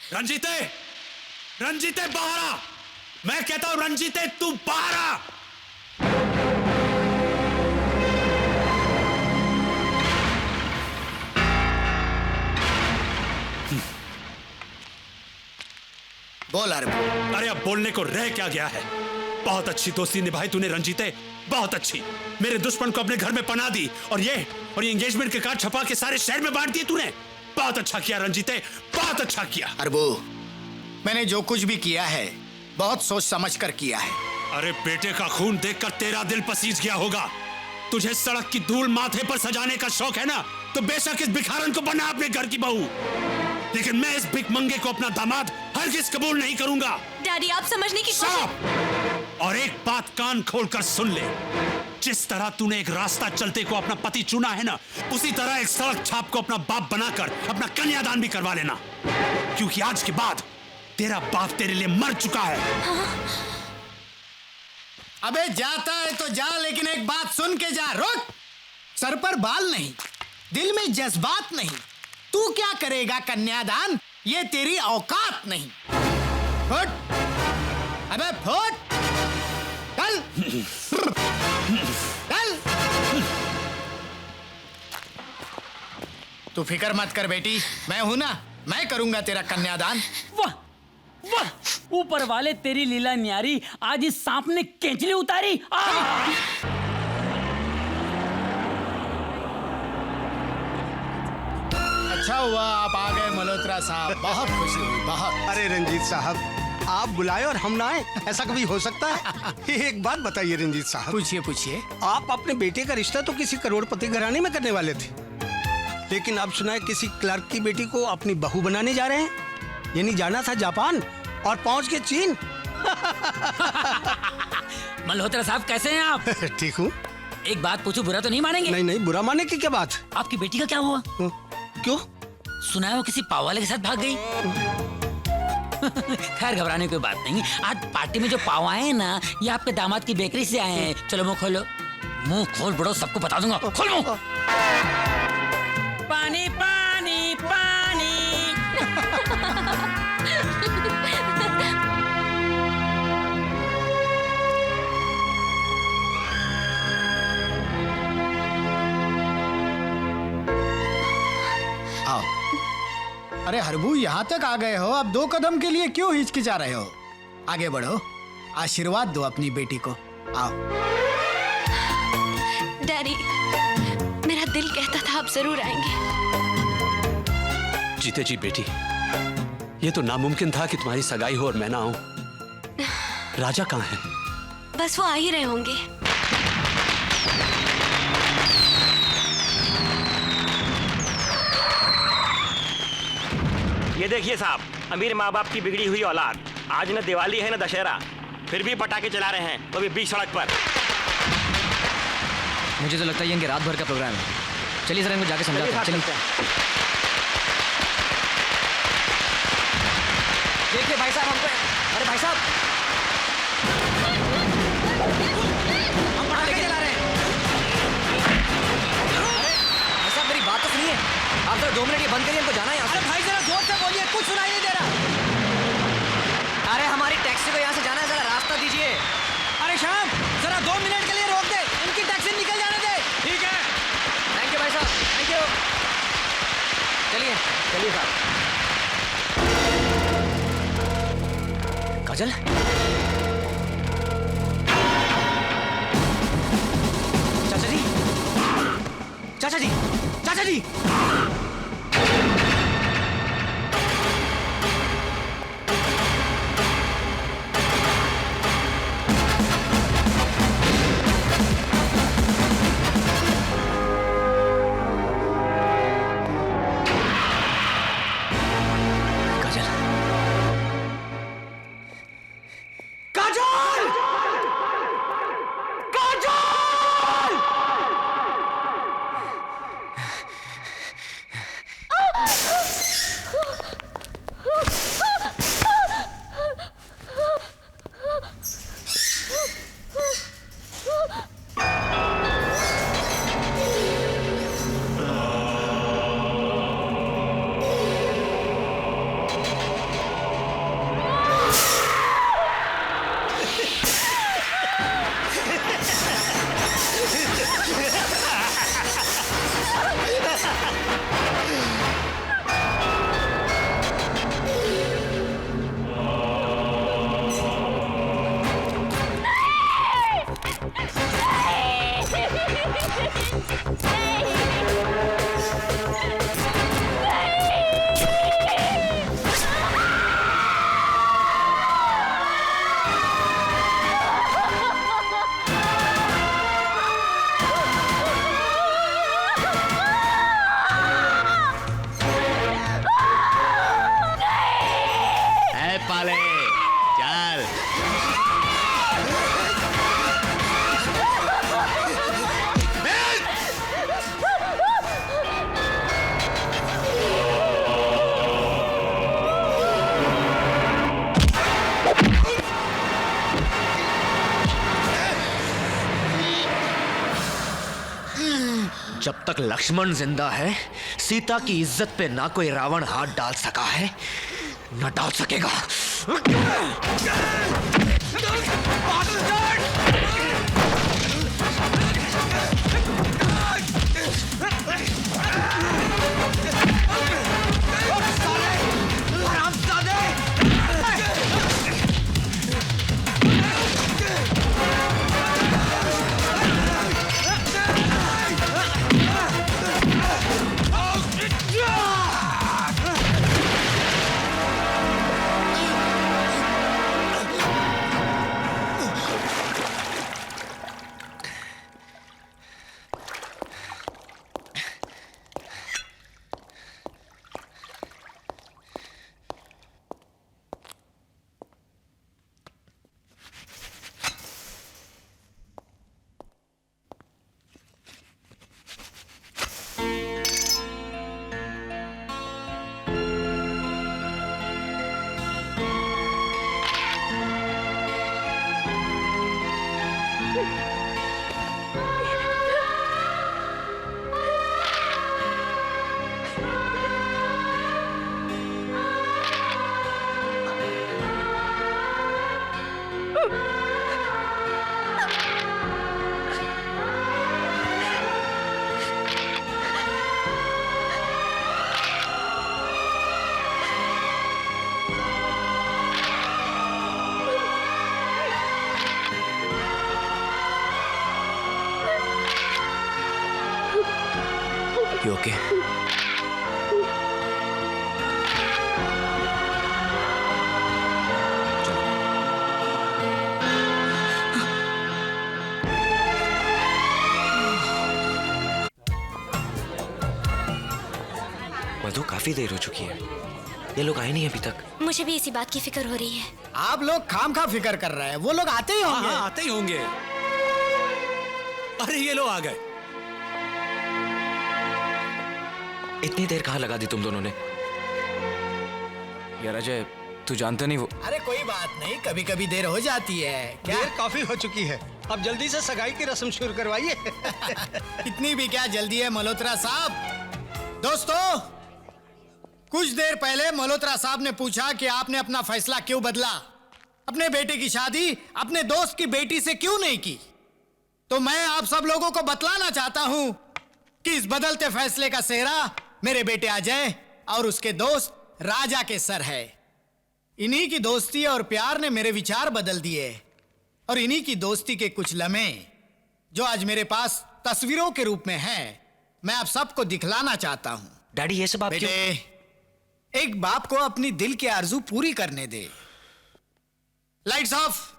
रंजीते, रंजीते बाहर आ। मैं कहता हूं रंजीते तू बाहर आ। बोल अरे। अरे अब बोलने को रह क्या गया है। बहुत अच्छी दोस्ती निभाई तूने रंजीते, बहुत अच्छी। मेरे दुश्मन को अपने घर में पनाह दी और ये एंगेजमेंट के कार्ड छपा के सारे शहर में बांट दिए तूने। बहुत अच्छा किया रंजीते, बहुत अच्छा किया। अरबू, मैंने जो कुछ भी किया है बहुत सोच समझ कर किया है। अरे बेटे का खून देखकर तेरा दिल पसीज गया होगा। तुझे सड़क की धूल माथे पर सजाने का शौक है ना, तो बेशक इस भिखारन को बना अपने घर की बहू, लेकिन मैं इस भिखमंगे को अपना दामाद हरगिज कबूल नहीं करूंगा। डैडी आप समझने की कोशिश। और एक बात कान खोलकर सुन ले, जिस तरह तूने एक रास्ता चलते को अपना पति चुना है ना, उसी तरह एक सड़क छाप को अपना बाप बनाकर अपना कन्यादान भी करवा लेना, क्योंकि आज के बाद तेरा बाप तेरे लिए मर चुका है। अबे जाता है तो जा, लेकिन एक बात सुन के जा। रुक। सर पर बाल नहीं, दिल में जज्बात नहीं, तू क्या करेगा कन्यादान, ये तेरी औकात नहीं। फुट, अबे फुट, चल चल। तू फिक्र मत कर बेटी, मैं हूं ना, मैं करूंगा तेरा कन्यादान। वाह वाह, ऊपर वाले तेरी लीला न्यारी, आज इस सांप ने केंचली उतारी। अच्छा हुआ आप आ गए मल्होत्रा साहब, बहुत खुशी हुई, बहुत। अरे रंजीत साहब, आप बुलाए और हम ना आए, ऐसा कभी हो सकता है? एक बात बताइए रंजीत साहब। पूछिए पूछिए। आप अपने बेटे का रिश्ता तो किसी करोड़पति घराने में करने वाले थे, लेकिन अब सुना है किसी क्लर्क की बेटी को अपनी बहू बनाने जा रहे हैं। यानी जाना था जापान और पहुंच के चीन। मल्होत्रा साहब कैसे हैं आप? ठीक हूँ। एक बात पूछूं, बुरा तो नहीं मानेंगे? नहीं नहीं, बुरा मानने की क्या बात। आपकी बेटी का क्या हुआ? क्यों? सुना है वो किसी पाव वाले के साथ भाग गई। खैर घबराने की कोई बात नहीं, आज पार्टी में जो पाव आए हैं ना, ये आपके दामाद की बेकरी से आए हैं। चलो मुंह खोलो, मुंह खोल बड़ो, सबको बता दूंगा। खोल मुंह। पानी पानी पानी। आओ। अरे हरबू, यहाँ तक आ गए हो, अब 2 कदम के लिए क्यों हिचकिचा रहे हो? आगे बढ़ो, आशीर्वाद दो अपनी बेटी को। आओ। डैडी, मेरा दिल कहता था आप जरूर आएंगे। जीते जी बेटी, ये तो नामुमकिन था कि तुम्हारी सगाई हो और मैं ना आऊं। राजा कहाँ है? बस वो आ ही रहे होंगे। ये देखिए साहब, अमीर माँ बाप की बिगड़ी हुई औलाद, आज न दिवाली है न दशहरा, फिर भी पटाखे चला रहे हैं, वो भी बीच सड़क पर। मुझे तो लगता है ये रात भर का प्रोग्राम है। चलिए सर, इनको जाके समझाते हैं। चलिए। देखिए भाई साहब, हमको, अरे भाई साहब, हम पटाखे चला रहे हैं। भाई साहब मेरी बात तो सुनिए, आप जरा 2 मिनट ये बंद करिए, इनको जाना है यहाँ से। अरे भाई जरा जोर से बोलिए, कुछ सुनाई नहीं दे रहा। अरे हमारी टैक्सी को यहाँ से जाना है, जरा रास्ता दीजिए। अरे शाम, जरा 2 मिनट के लिए रोक दे, इनकी टैक्सी निकल जाने दे। ठीक है। थैंक यू भाई साहब, थैंक यू। चलिए चलिए साहब। काजल, चाचा जी, चाचा जी, चाचा जी। जब तक लक्ष्मण जिंदा है, सीता की इज्जत पे ना कोई रावण हाथ डाल सका है, न डाल सकेगा। You okay? मधु, काफी देर हो चुकी है, ये लोग आए नहीं अभी तक। मुझे भी इसी बात की फिक्र हो रही है। आप लोग खामखा फिक्र कर रहे हैं, वो लोग आते ही होंगे। हाँ, आते ही होंगे। अरे ये लोग आ गए। इतनी देर कहाँ लगा दी तुम दोनों ने? यार अजय, तू जानता नहीं वो। अरे कोई बात नहीं, कभी कभी देर हो जाती है। क्या देर काफी हो चुकी है, अब जल्दी से सगाई की रस्म शुरू करवाइए। इतनी भी क्या जल्दी है मल्होत्रा साहब? दोस्तों, कुछ देर पहले मल्होत्रा साहब ने पूछा कि आपने अपना फैसला क्यों बदला, अपने बेटे की शादी अपने दोस्त की बेटी से क्यों नहीं की। तो मैं आप सब लोगों को बतलाना चाहता हूं कि इस बदलते फैसले का सेहरा मेरे बेटे अजय और उसके दोस्त राजा के सर है। इन्हीं की दोस्ती और प्यार ने मेरे विचार बदल दिए, और इन्हीं की दोस्ती के कुछ लम्हे जो आज मेरे पास तस्वीरों के रूप में हैं, मैं आप सबको दिखलाना चाहता हूं। डैडी, ये सब आप क्यों? बेटे, एक बाप को अपनी दिल की आरजू पूरी करने दे। Lights off.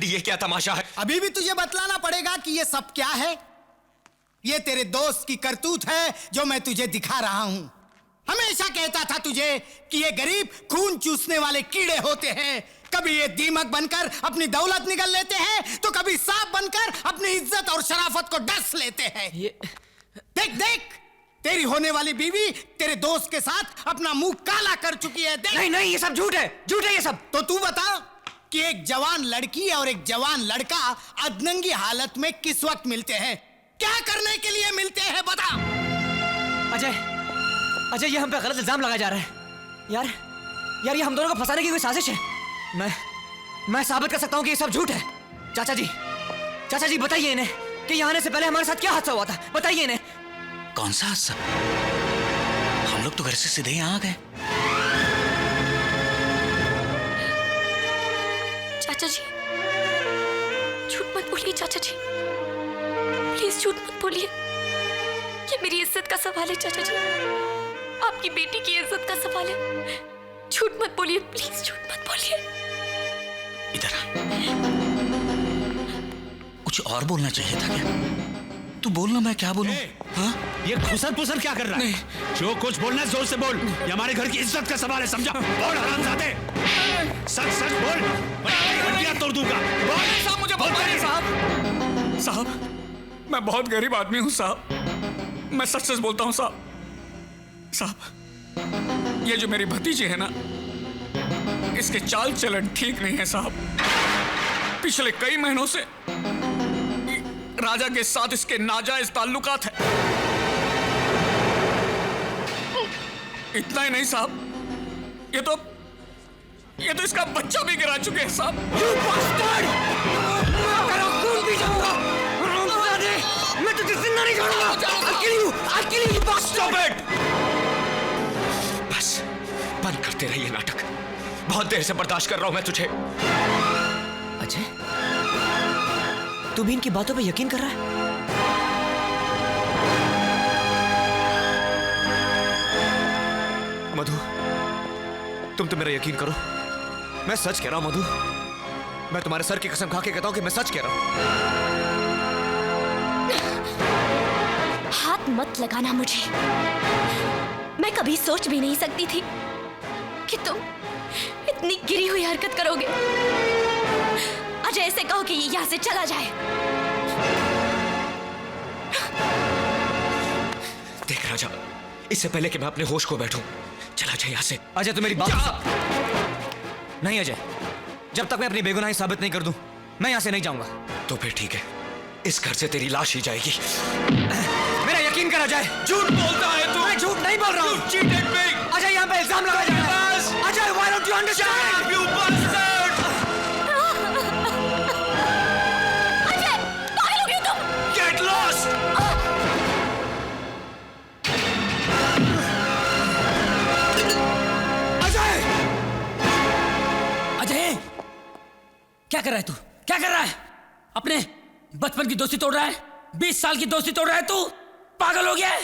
ये क्या तमाशा है? अभी भी तुझे बतलाना पड़ेगा कि ये सब क्या है। ये तेरे दोस्त की करतूत है जो मैं तुझे दिखा रहा हूं। हमेशा कहता था तुझे कि ये गरीब खून चूसने वाले कीड़े होते हैं। कभी ये दीमक बनकर अपनी दौलत निगल लेते हैं, तो कभी सांप बनकर अपनी इज्जत और शराफत को डस लेते हैं। देख देख, तेरी होने वाली बीवी तेरे दोस्त के साथ अपना मुंह काला कर चुकी है। देख। नहीं नहीं, ये सब झूठ है, झूठ है ये सब। तो तू बता कि एक जवान लड़की और एक जवान लड़का अधनंगी हालत में किस वक्त मिलते हैं? क्या करने के लिए मिलते हैं बता। अजय, अजय ये हम पे गलत इल्जाम लगाया जा रहा है। यार ये हम दोनों को फंसाने की कोई साजिश है। मैं साबित कर सकता हूँ कि ये सब झूठ है। चाचा जी बताइए इन्हें कि यहाँ आने से पहले हमारे साथ क्या हादसा हुआ था। बताइए इन्हें। कौन सा हादसा? हम लोग तो घर से सीधे यहाँ आ गए। चाचा जी झूठ मत बोलिए। चाचा जी प्लीज झूठ मत बोलिए। ये मेरी इज्जत का सवाल है चाचा जी, आपकी बेटी की इज्जत का सवाल है। झूठ मत बोलिए प्लीज, झूठ मत बोलिए। इधर आ। कुछ और बोलना चाहिए था क्या? तू बोलना, मैं क्या बोलूं? हाँ? ये खुसर पुसर क्या कर रहा है? जो कुछ बोलना है जोर से बोल। ये हमारे घर की इज्जत का सवाल है, समझा? बोल हरामजादे, सच सच बोल, वरना हड्डियां तोड़ दूंगा। बोल। साहब मुझे बताइए साहब, मैं बहुत गरीब आदमी हूँ साहब, मैं सच सच बोलता हूँ साहब। ये जो मेरी भतीजी है ना, इसके चाल चलन ठीक नहीं है साहब। पिछले कई महीनों से राजा के साथ इसके नाजायज ताल्लुकात है। इतना ही नहीं साहब, ये तो इसका बच्चा भी गिरा चुके हैं साहब। मैं तुझे जिंदा नहीं छोड़ूंगा। बस बंद करते रहिए नाटक, बहुत देर से बर्दाश्त कर रहा हूं मैं तुझे। अजय तू भी इनकी बातों पे यकीन कर रहा है? मधु तुम तो मेरा यकीन करो, मैं सच कह रहा हूं मधु। मैं तुम्हारे सर की कसम खा के कहता हूं कि मैं सच कह रहा हूं। हाथ मत लगाना मुझे। मैं कभी सोच भी नहीं सकती थी कि तुम इतनी गिरी हुई हरकत करोगे। अजय ऐसे कहो कि यहाँ से चला जाए। देख राजा, इससे पहले कि मैं अपने होश को बैठूं, चला जाए यहाँ से। अजय तो मेरी बात नहीं। अजय जब तक मैं अपनी बेगुनाही साबित नहीं कर दूं, मैं यहाँ से नहीं जाऊंगा। तो फिर ठीक है, इस घर से तेरी लाश ही जाएगी। मेरा यकीन कर अजय। झूठ बोलता है तू। मैं झूठ नहीं बोल रहा हूँ। अजय यहाँ पे इल्जाम लगाया जा रहा है। Ajay why don't you understand? You bastard! Ajay पागल हो गए तुम। Get lost! अजय! अजय क्या कर रहा है तू? क्या कर रहा है? अपने बचपन की दोस्ती तोड़ रहा है? 20 साल की दोस्ती तोड़ रहा है तू? पागल हो गया है?